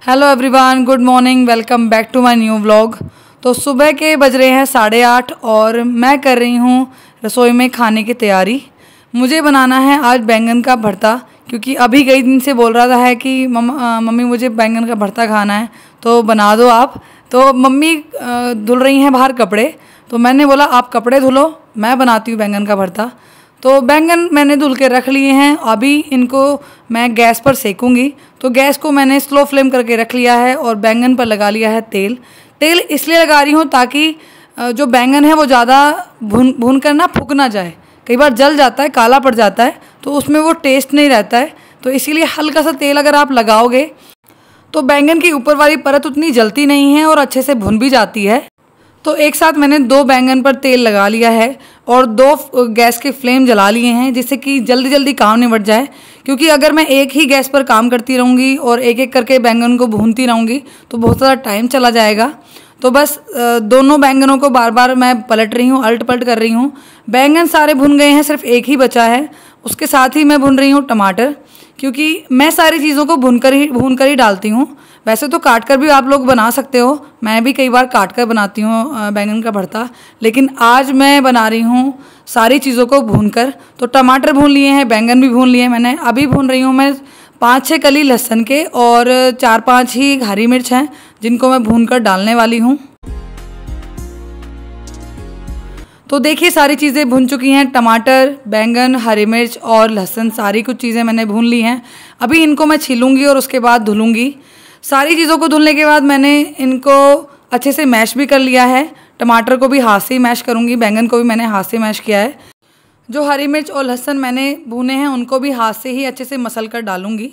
Hello everyone, good morning, welcome back to my new vlog. तो सुबह के बज रहे हैं 8:30 और मैं कर रही हूँ रसोई में खाने की तैयारी। मुझे बनाना है आज बैंगन का भरता, क्योंकि अभी कई दिन से बोल रहा था कि मम्मी मुझे बैंगन का भरता खाना है तो बना दो आप। तो मम्मी धुल रही हैं बाहर कपड़े, तो मैंने बोला आप कपड़े धुलो, मैं बनाती हूँ बैंगन का भरता। तो बैंगन मैंने धुल के रख लिए हैं, अभी इनको मैं गैस पर सेकूंगी। तो गैस को मैंने स्लो फ्लेम करके रख लिया है और बैंगन पर लगा लिया है तेल। तेल इसलिए लगा रही हूँ ताकि जो बैंगन है वो ज़्यादा भून कर ना फूक ना जाए। कई बार जल जाता है, काला पड़ जाता है, तो उसमें वो टेस्ट नहीं रहता है। तो इसीलिए हल्का सा तेल अगर आप लगाओगे तो बैंगन की ऊपर वाली परत उतनी जलती नहीं है और अच्छे से भुन भी जाती है। तो एक साथ मैंने 2 बैंगन पर तेल लगा लिया है और 2 गैस के फ्लेम जला लिए हैं, जिससे कि जल्दी जल्दी काम निबट जाए। क्योंकि अगर मैं एक ही गैस पर काम करती रहूँगी और एक एक करके बैंगन को भूनती रहूँगी तो बहुत ज़्यादा टाइम चला जाएगा। तो बस दोनों बैंगनों को बार बार मैं पलट रही हूँ, अलट पलट कर रही हूँ। बैंगन सारे भुन गए हैं, सिर्फ एक ही बचा है। उसके साथ ही मैं भून रही हूँ टमाटर, क्योंकि मैं सारी चीज़ों को भून कर ही डालती हूँ। वैसे तो काट कर भी आप लोग बना सकते हो, मैं भी कई बार काट कर बनाती हूँ बैंगन का भरता, लेकिन आज मैं बना रही हूँ सारी चीज़ों को भूनकर। तो टमाटर भून लिए हैं, बैंगन भी भून लिए हैं मैंने। अभी भून रही हूँ मैं 5-6 कली लहसुन के और 4-5 ही हरी मिर्च हैं, जिनको मैं भून कर डालने वाली हूँ। तो देखिए सारी चीज़ें भुन चुकी हैं, टमाटर, बैंगन, हरी मिर्च और लहसुन, सारी कुछ चीज़ें मैंने भून ली हैं। अभी इनको मैं छीलूँगी और उसके बाद धुलूँगी। सारी चीज़ों को धुलने के बाद मैंने इनको अच्छे से मैश भी कर लिया है। टमाटर को भी हाथ से ही मैश करूँगी, बैंगन को भी मैंने हाथ से मैश किया है। जो हरी मिर्च और लहसुन मैंने भुने हैं उनको भी हाथ से ही अच्छे से मसल कर डालूँगी।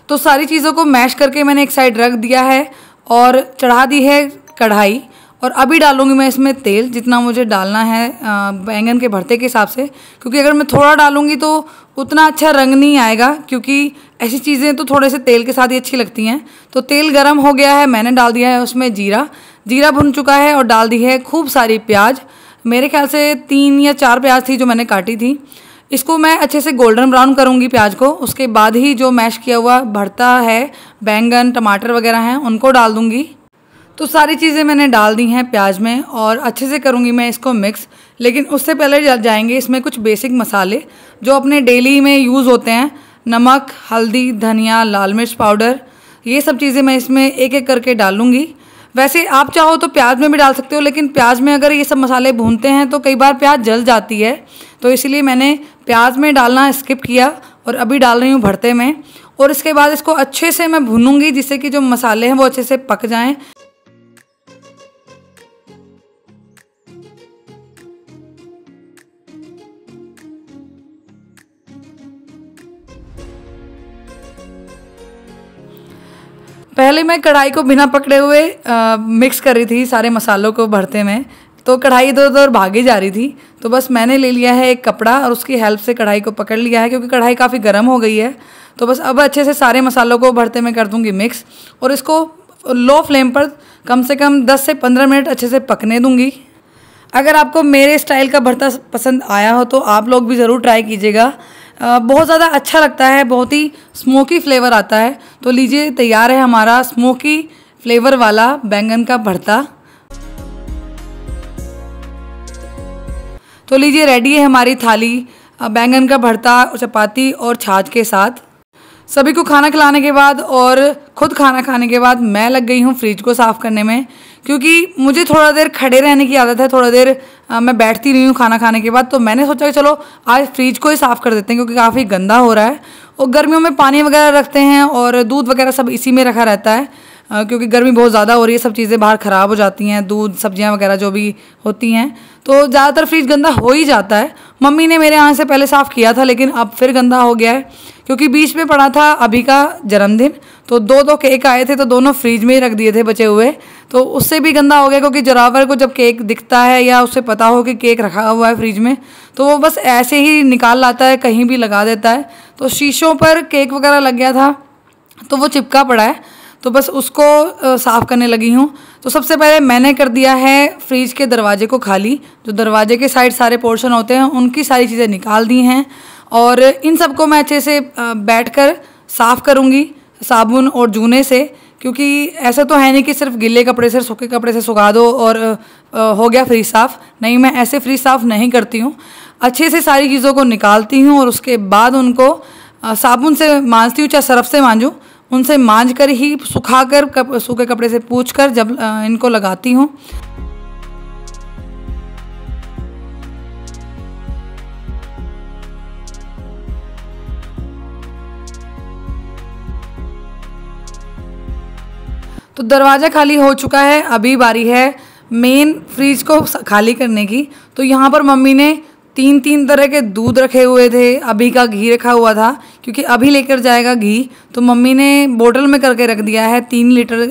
तो सारी चीज़ों को मैश करके मैंने एक साइड रख दिया है और चढ़ा दी है कढ़ाई। और अभी डालूंगी मैं इसमें तेल, जितना मुझे डालना है बैंगन के भरते के हिसाब से, क्योंकि अगर मैं थोड़ा डालूंगी तो उतना अच्छा रंग नहीं आएगा, क्योंकि ऐसी चीज़ें तो थोड़े से तेल के साथ ही अच्छी लगती हैं। तो तेल गरम हो गया है, मैंने डाल दिया है उसमें जीरा भुन चुका है और डाल दी है खूब सारी प्याज। मेरे ख्याल से 3 या 4 प्याज थी जो मैंने काटी थी। इसको मैं अच्छे से गोल्डन ब्राउन करूँगी प्याज को। उसके बाद ही जो मैश किया हुआ भरता है, बैंगन टमाटर वगैरह हैं, उनको डाल दूँगी। तो सारी चीज़ें मैंने डाल दी हैं प्याज में और अच्छे से करूँगी मैं इसको मिक्स। लेकिन उससे पहले जाएंगे इसमें कुछ बेसिक मसाले जो अपने डेली में यूज़ होते हैं। नमक, हल्दी, धनिया, लाल मिर्च पाउडर, ये सब चीज़ें मैं इसमें एक एक करके डालूँगी। वैसे आप चाहो तो प्याज में भी डाल सकते हो, लेकिन प्याज में अगर ये सब मसाले भूनते हैं तो कई बार प्याज जल जाती है, तो इसलिए मैंने प्याज में डालना स्किप किया और अभी डाल रही हूँ भरते में। और इसके बाद इसको अच्छे से मैं भूनूँगी, जिससे कि जो मसाले हैं वो अच्छे से पक जाएँ। पहले मैं कढ़ाई को बिना पकड़े हुए मिक्स कर रही थी सारे मसालों को भरते में, तो कढ़ाई इधर उधर भागी जा रही थी। तो बस मैंने ले लिया है एक कपड़ा और उसकी हेल्प से कढ़ाई को पकड़ लिया है, क्योंकि कढ़ाई काफ़ी गर्म हो गई है। तो बस अब अच्छे से सारे मसालों को भरते में कर दूँगी मिक्स और इसको लो फ्लेम पर कम से कम 10 से 15 मिनट अच्छे से पकने दूँगी। अगर आपको मेरे स्टाइल का भरता पसंद आया हो तो आप लोग भी ज़रूर ट्राई कीजिएगा। बहुत ज़्यादा अच्छा लगता है, बहुत ही स्मोकी फ्लेवर आता है। तो लीजिए तैयार है हमारा स्मोकी फ्लेवर वाला बैंगन का भरता। तो लीजिए रेडी है हमारी थाली बैंगन का भरता चपाती और छाछ के साथ। सभी को खाना खिलाने के बाद और खुद खाना खाने के बाद मैं लग गई हूँ फ्रिज को साफ़ करने में, क्योंकि मुझे थोड़ा देर खड़े रहने की आदत है। थोड़ा देर मैं बैठती रही हूँ खाना खाने के बाद, तो मैंने सोचा कि चलो आज फ्रिज को ही साफ़ कर देते हैं, क्योंकि काफ़ी गंदा हो रहा है। और गर्मियों में पानी वगैरह रखते हैं और दूध वगैरह सब इसी में रखा रहता है, क्योंकि गर्मी बहुत ज़्यादा हो रही है, सब चीज़ें बाहर ख़राब हो जाती हैं, दूध सब्जियां वगैरह जो भी होती हैं, तो ज़्यादातर फ्रिज गंदा हो ही जाता है। मम्मी ने मेरे यहाँ से पहले साफ़ किया था, लेकिन अब फिर गंदा हो गया है, क्योंकि बीच में पड़ा था अभी का जन्मदिन, तो 2 केक आए थे, तो दोनों फ्रिज में ही रख दिए थे बचे हुए, तो उससे भी गंदा हो गया। क्योंकि जोरावर को जब केक दिखता है या उसे पता हो कि केक रखा हुआ है फ्रिज में, तो वो बस ऐसे ही निकाल लाता है, कहीं भी लगा देता है। तो शीशों पर केक वगैरह लग गया था, तो वो चिपका पड़ा है, तो बस उसको साफ़ करने लगी हूँ। तो सबसे पहले मैंने कर दिया है फ्रिज के दरवाजे को खाली, जो दरवाजे के साइड सारे पोर्शन होते हैं उनकी सारी चीज़ें निकाल दी हैं और इन सबको मैं अच्छे से बैठकर साफ़ करूँगी। साबुन और जूने से, क्योंकि ऐसा तो है नहीं कि सिर्फ गिले कपड़े से, सूखे कपड़े से सुखा दो और हो गया फ्रिज साफ़। नहीं, मैं ऐसे फ्रिज साफ़ नहीं करती हूँ। अच्छे से सारी चीज़ों को निकालती हूँ और उसके बाद उनको साबुन से मांजती हूँ, चाहे सरफ से मांजूँ, उनसे मांज कर ही सुखा कर सूखे कपड़े से पोंछ कर जब इनको लगाती हूँ। तो दरवाज़ा खाली हो चुका है, अभी बारी है मेन फ्रिज को खाली करने की। तो यहाँ पर मम्मी ने 3 तरह के दूध रखे हुए थे, अभी का घी रखा हुआ था, क्योंकि अभी लेकर जाएगा घी, तो मम्मी ने बोतल में करके रख दिया है। 3 लीटर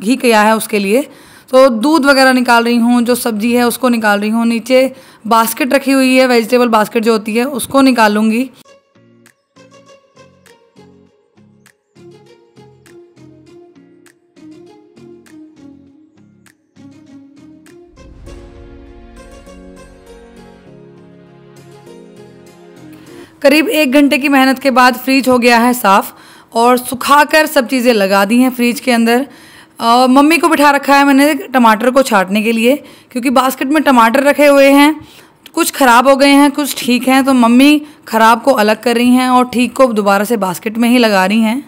घी किया है उसके लिए। तो दूध वगैरह निकाल रही हूँ, जो सब्ज़ी है उसको निकाल रही हूँ। नीचे बास्केट रखी हुई है, वेजिटेबल बास्केट जो होती है उसको निकालूंगी। करीब 1 घंटे की मेहनत के बाद फ्रिज हो गया है साफ़ और सुखाकर सब चीज़ें लगा दी हैं फ्रिज के अंदर। मम्मी को बिठा रखा है मैंने टमाटर को छांटने के लिए, क्योंकि बास्केट में टमाटर रखे हुए हैं, कुछ ख़राब हो गए हैं, कुछ ठीक हैं। तो मम्मी ख़राब को अलग कर रही हैं और ठीक को दोबारा से बास्केट में ही लगा रही हैं।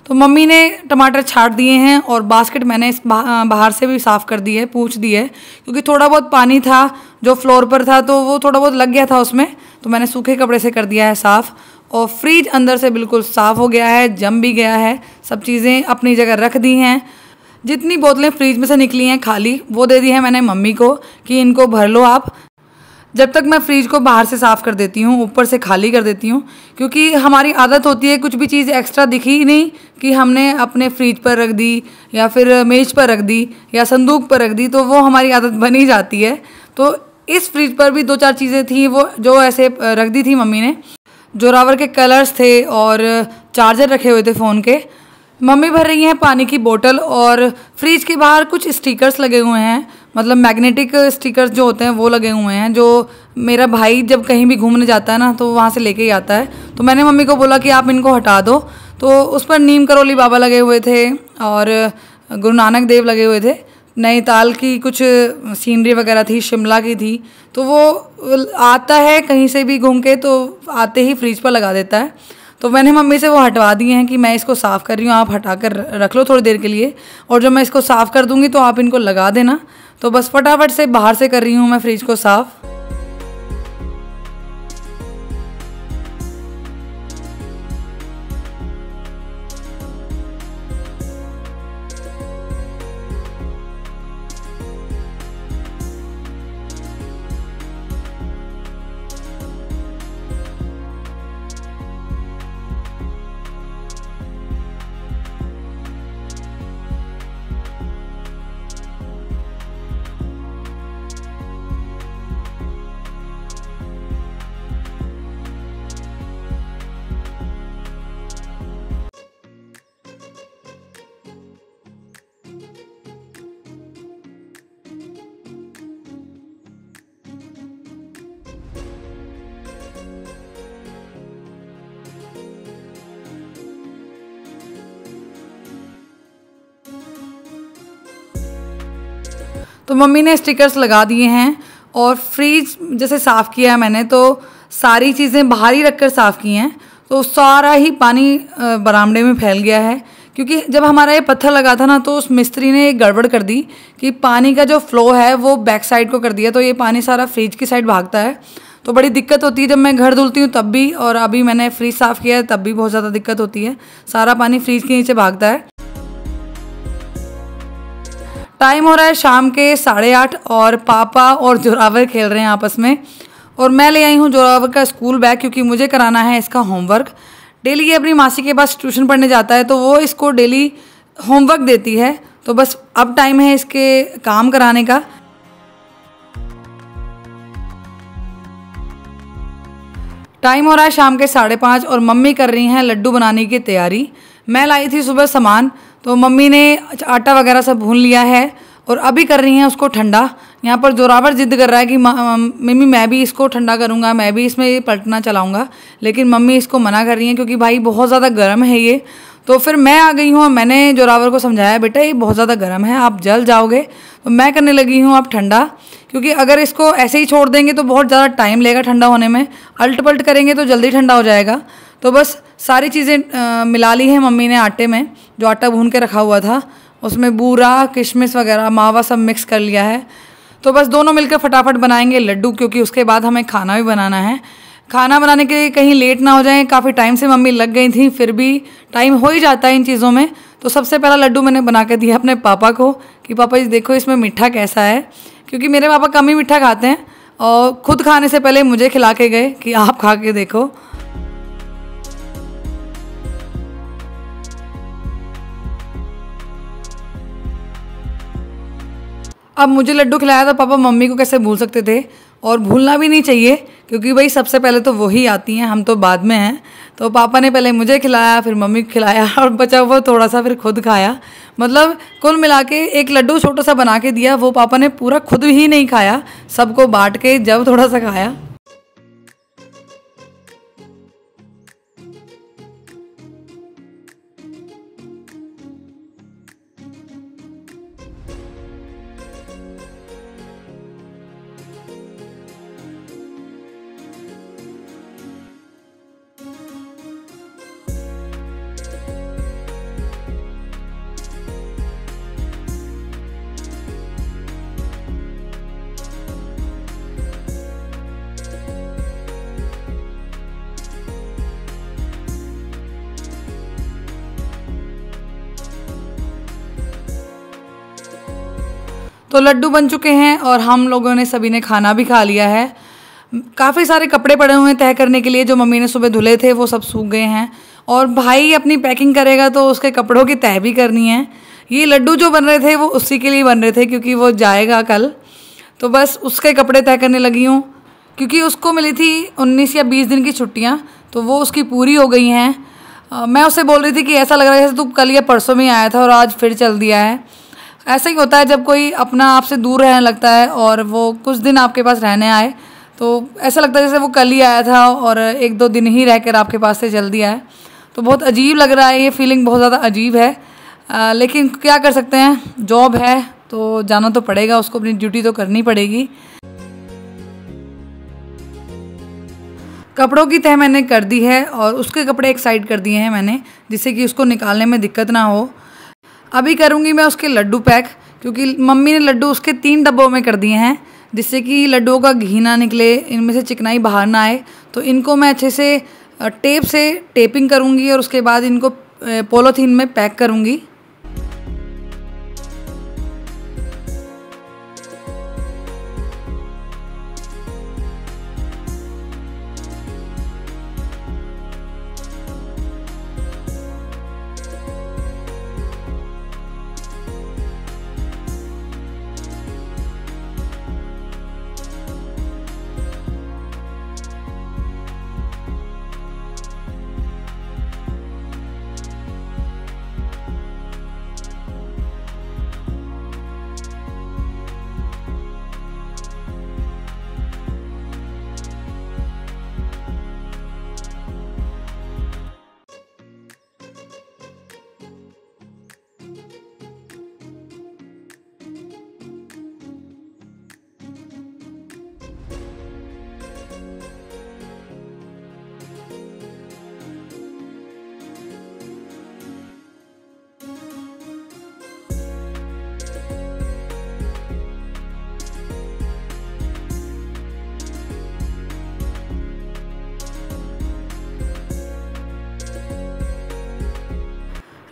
तो मम्मी ने टमाटर छांट दिए हैं और बास्केट मैंने इस बाहर से भी साफ़ कर दी है, पूंछ दी है, क्योंकि थोड़ा बहुत पानी था जो फ्लोर पर था, तो वो थोड़ा बहुत लग गया था उसमें, तो मैंने सूखे कपड़े से कर दिया है साफ़। और फ्रिज अंदर से बिल्कुल साफ़ हो गया है, जम भी गया है, सब चीज़ें अपनी जगह रख दी हैं। जितनी बोतलें फ्रिज में से निकली हैं खाली, वो दे दी है मैंने मम्मी को कि इनको भर लो आप। जब तक मैं फ्रिज को बाहर से साफ़ कर देती हूँ, ऊपर से खाली कर देती हूँ, क्योंकि हमारी आदत होती है कुछ भी चीज़ एक्स्ट्रा दिखी ही नहीं कि हमने अपने फ्रिज पर रख दी या फिर मेज़ पर रख दी या संदूक पर रख दी, तो वो हमारी आदत बनी जाती है। तो इस फ्रिज पर भी 2-4 चीज़ें थी वो जो ऐसे रख दी थी मम्मी ने। जोरावर के कलर्स थे और चार्जर रखे हुए थे फ़ोन के। मम्मी भर रही हैं पानी की बोतल और फ्रिज के बाहर कुछ स्टिकर्स लगे हुए हैं, मतलब मैग्नेटिक स्टिकर्स जो होते हैं वो लगे हुए हैं, जो मेरा भाई जब कहीं भी घूमने जाता है ना तो वहाँ से लेके ही आता है। तो मैंने मम्मी को बोला कि आप इनको हटा दो, तो उस पर नीम करोली बाबा लगे हुए थे और गुरु नानक देव लगे हुए थे। नैनीताल की कुछ सीनरी वगैरह थी, शिमला की थी। तो वो आता है कहीं से भी घूम के, तो आते ही फ्रिज पर लगा देता है। तो मैंने मम्मी से वो हटवा दिए हैं कि मैं इसको साफ़ कर रही हूँ, आप हटा कर रख लो थोड़ी देर के लिए, और जब मैं इसको साफ़ कर दूँगी तो आप इनको लगा देना। तो बस फटाफट से बाहर से कर रही हूँ मैं फ्रिज को साफ़। तो मम्मी ने स्टिकर्स लगा दिए हैं और फ्रिज जैसे साफ़ किया है मैंने, तो सारी चीज़ें बाहर ही रख कर साफ़ की हैं। तो सारा ही पानी बरामदे में फैल गया है, क्योंकि जब हमारा ये पत्थर लगा था ना तो उस मिस्त्री ने एक गड़बड़ कर दी कि पानी का जो फ्लो है वो बैक साइड को कर दिया, तो ये पानी सारा फ्रिज की साइड भागता है। तो बड़ी दिक्कत होती है जब मैं घर धुलती हूँ तब भी, और अभी मैंने फ्रिज साफ़ किया है तब भी बहुत ज़्यादा दिक्कत होती है, सारा पानी फ्रिज के नीचे भागता है। टाइम हो रहा है शाम के 8:30 और पापा और जोरावर खेल रहे हैं आपस में, और मैं ले आई हूँ जोरावर का स्कूल बैग, क्योंकि मुझे कराना है इसका होमवर्क। डेली ये अपनी मासी के पास ट्यूशन पढ़ने जाता है, तो वो इसको डेली होमवर्क देती है। तो बस अब टाइम है इसके काम कराने का। टाइम हो रहा है शाम के 5:30 और मम्मी कर रही हैं लड्डू बनाने की तैयारी। मैं लाई थी सुबह सामान, तो मम्मी ने आटा वगैरह सब भून लिया है और अभी कर रही हैं उसको ठंडा। यहाँ पर जोरावर जिद कर रहा है कि मम्मी मैं भी इसको ठंडा करूँगा, मैं भी इसमें पलटना चलाऊँगा, लेकिन मम्मी इसको मना कर रही हैं क्योंकि भाई बहुत ज़्यादा गर्म है ये। तो फिर मैं आ गई हूँ और मैंने जोरावर को समझाया, बेटा ये बहुत ज़्यादा गर्म है, आप जल जाओगे। तो मैं करने लगी हूँ अब ठंडा, क्योंकि अगर इसको ऐसे ही छोड़ देंगे तो बहुत ज़्यादा टाइम लगेगा ठंडा होने में, अल्ट पल्ट करेंगे तो जल्दी ठंडा हो जाएगा। तो बस सारी चीज़ें मिला ली है मम्मी ने आटे में, जो आटा भून के रखा हुआ था उसमें बूरा, किशमिश वगैरह, मावा सब मिक्स कर लिया है। तो बस दोनों मिलकर फटाफट बनाएंगे लड्डू, क्योंकि उसके बाद हमें खाना भी बनाना है। खाना बनाने के लिए कहीं लेट ना हो जाए, काफ़ी टाइम से मम्मी लग गई थी, फिर भी टाइम हो ही जाता है इन चीज़ों में। तो सबसे पहला लड्डू मैंने बना के दिया अपने पापा को कि पापा जी देखो इसमें मीठा कैसा है, क्योंकि मेरे पापा कम ही मीठा खाते हैं और खुद खाने से पहले मुझे खिला के गए कि आप खा के देखो। अब मुझे लड्डू खिलाया तो पापा मम्मी को कैसे भूल सकते थे, और भूलना भी नहीं चाहिए, क्योंकि भाई सबसे पहले तो वही आती हैं, हम तो बाद में हैं। तो पापा ने पहले मुझे खिलाया, फिर मम्मी को खिलाया और बचा हुआ थोड़ा सा फिर खुद खाया। मतलब कुल मिला के एक लड्डू छोटा सा बना के दिया, वो पापा ने पूरा खुद ही नहीं खाया, सबको बांट के जब थोड़ा सा खाया। तो लड्डू बन चुके हैं और हम लोगों ने सभी ने खाना भी खा लिया है। काफ़ी सारे कपड़े पड़े हुए हैं तह करने के लिए, जो मम्मी ने सुबह धुले थे वो सब सूख गए हैं, और भाई अपनी पैकिंग करेगा तो उसके कपड़ों की तह भी करनी है। ये लड्डू जो बन रहे थे वो उसी के लिए बन रहे थे, क्योंकि वो जाएगा कल, तो बस उसके कपड़े तय करने लगी हूँ। क्योंकि उसको मिली थी 19 या 20 दिन की छुट्टियाँ, तो वो उसकी पूरी हो गई हैं। मैं उससे बोल रही थी कि ऐसा लग रहा है जैसे तू कल या परसों में आया था और आज फिर चल दिया है। ऐसा ही होता है जब कोई अपना आपसे दूर रहने लगता है और वो कुछ दिन आपके पास रहने आए, तो ऐसा लगता है जैसे वो कल ही आया था और 1-2 दिन ही रहकर आपके पास से चल दिया है। तो बहुत अजीब लग रहा है, ये फीलिंग बहुत ज़्यादा अजीब है। लेकिन क्या कर सकते हैं, जॉब है तो जाना तो पड़ेगा, उसको अपनी ड्यूटी तो करनी पड़ेगी। कपड़ों की तह मैंने कर दी है और उसके कपड़े एक साइड कर दिए हैं मैंने, जिससे कि उसको निकालने में दिक्कत ना हो। अभी करूँगी मैं उसके लड्डू पैक, क्योंकि मम्मी ने लड्डू उसके 3 डब्बों में कर दिए हैं, जिससे कि लड्डुओं का घी ना निकले, इनमें से चिकनाई बाहर ना आए। तो इनको मैं अच्छे से टेप से टेपिंग करूँगी और उसके बाद इनको पॉलीथीन में पैक करूँगी।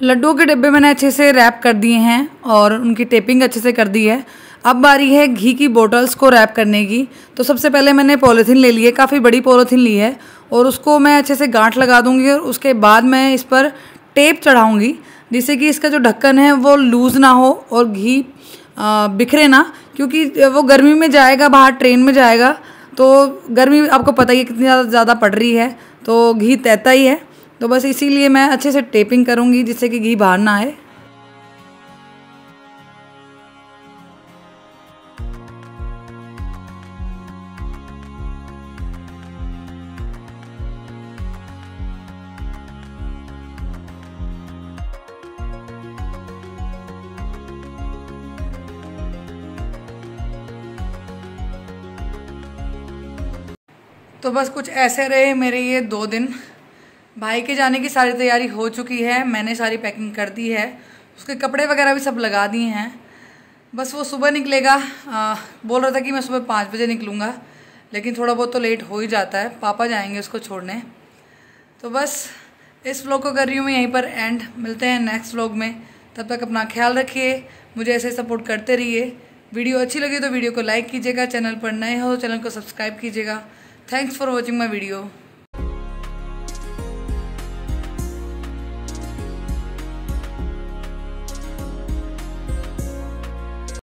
लड्डुओं के डिब्बे मैंने अच्छे से रैप कर दिए हैं और उनकी टेपिंग अच्छे से कर दी है। अब बारी है घी की बोतल्स को रैप करने की। तो सबसे पहले मैंने पॉलीथीन ले ली है, काफ़ी बड़ी पॉलीथीन ली है, और उसको मैं अच्छे से गांठ लगा दूंगी और उसके बाद मैं इस पर टेप चढ़ाऊंगी, जिससे कि इसका जो ढक्कन है वो लूज़ ना हो और घी बिखरे ना, क्योंकि वो गर्मी में जाएगा, बाहर ट्रेन में जाएगा, तो गर्मी आपको पता ही है कितनी ज़्यादा पड़ रही है, तो घी तैरता ही है। तो बस इसीलिए मैं अच्छे से टेपिंग करूँगी, जिससे कि घी बाहर ना आए। तो बस कुछ ऐसे रहे मेरे ये 2 दिन। भाई के जाने की सारी तैयारी हो चुकी है, मैंने सारी पैकिंग कर दी है, उसके कपड़े वगैरह भी सब लगा दिए हैं। बस वो सुबह निकलेगा। बोल रहा था कि मैं सुबह 5 बजे निकलूँगा, लेकिन थोड़ा बहुत तो लेट हो ही जाता है, पापा जाएंगे उसको छोड़ने। तो बस इस व्लॉग को कर रही हूँ मैं यहीं पर एंड। मिलते हैं नेक्स्ट व्लॉग में, तब तक अपना ख्याल रखिए, मुझे ऐसे सपोर्ट करते रहिए। वीडियो अच्छी लगी तो वीडियो को लाइक कीजिएगा, चैनल पर नए हो तो चैनल को सब्सक्राइब कीजिएगा। Thanks for watching my video.